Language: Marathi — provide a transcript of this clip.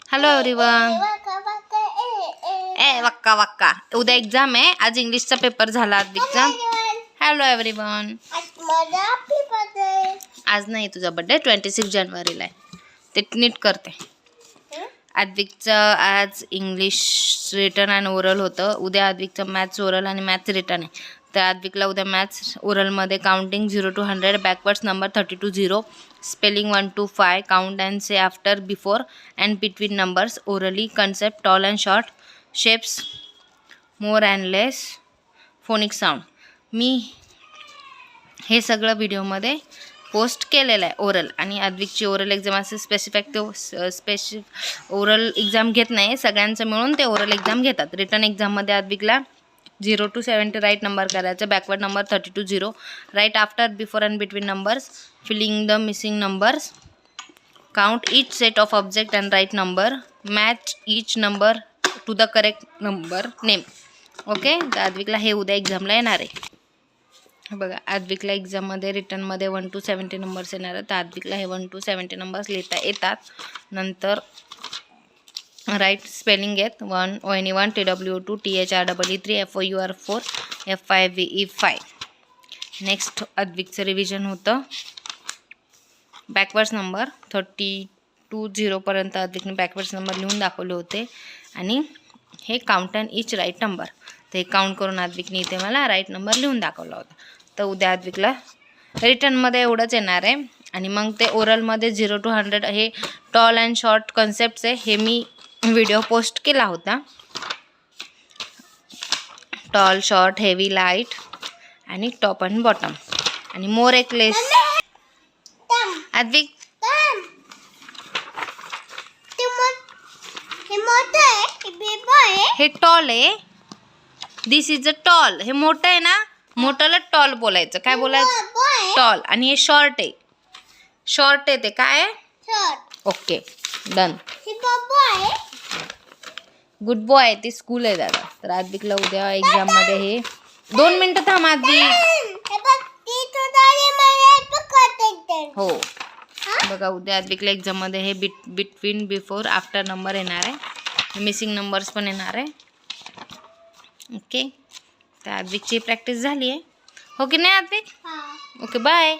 Hello everyone. ए वक्का वक्का. उद्या एक्झाम आहे. आज इंग्लिशचा पेपर झाला आद्विकचा. Hello everyone. आज नाही तुझा बर्थडे 26 जानेवारीला आहे. ते नीट करते. आद्विकचं आज इंग्लिश रिटन आणि ओरल होतं. उद्या आद्विकचं मॅथ्स ओरल आणि मॅथ्स रिटन आहे. तर आद्विकला उद्या मॅथ्स ओरलमध्ये counting 0 to 100, backwards number 30 to 0, spelling 1 to 5, count and say after, before and between numbers, orally, concept, tall and short, shapes, more and less, phonic sound. मी हे सगळं व्हिडिओमध्ये पोस्ट केलेलं आहे ओरल. आणि आद्विकची ओरल एक्झाम असे स्पेसिफिक ओरल एक्झाम घेत नाही, सगळ्यांचं मिळून ते ओरल एक्झाम घेतात. रिटर्न एक्झाममध्ये आद्विकला 0 to 70 राईट नंबर करायचं, backward number 30 to 0, write after, before and between numbers, filling the missing numbers, count each set of object and write number, match each number to the correct number name. Okay. तर आद्विकला हे उद्या एक्झामला येणार आहे. बघा, आद्विकला एक्झाममध्ये रिटर्नमध्ये 1 to 70 नंबर्स येणार आहेत. तर आद्विकला हे 1 to 70 नंबर्स लिहिता येतात. नंतर राईट स्पेलिंग आहेत 1 ONE1 TWO2 THREE3 FOUR 4 FIVE 5. Next आद्विकचं revision होतं. बॅकवर्ड्स नंबर 30 to 0 पर्यंत आद्विकने बॅकवर्ड्स नंबर लिहून दाखवले होते. आणि हे count and each write number, ते काउंट करून आद्विकने इथे मला राईट नंबर लिहून दाखवला होता. तर उद्या आद्विकला रिटर्नमध्ये एवढंच येणार आहे. आणि मग ते ओरलमध्ये 0 to 100 हे टॉल अँड शॉर्ट कन्सेप्ट्स आहे. हे मी व्हिडिओ पोस्ट केला होता. टॉल, शॉर्ट, हेवी, लाईट आणि टॉप अँड बॉटम आणि मोर एक लेस. आद्विक हे टॉल आहे. दिस इज अ टॉल. हे मोठं आहे ना, मोठ्याला टॉल बोलायचं. काय बोलायचं? टॉल. आणि हे शॉर्ट आहे. शॉर्ट आहे ते काय आहे? Okay, done. गुड बॉय आहे. ते स्कूल आहे दादा. तर आद्विकला उद्या एक्झाममध्ये हे 2 मिनिटं थांब आद्विक. हो बघा, उद्या आद्विकला एक्झाममध्ये हे बिटवीन, बिफोर, आफ्टर नंबर येणार आहे. मिसिंग नंबर्स पण येणार आहे. ओके. तर आद्विकची प्रॅक्टिस झाली आहे. हो की नाही आद्विक? Okay, bye.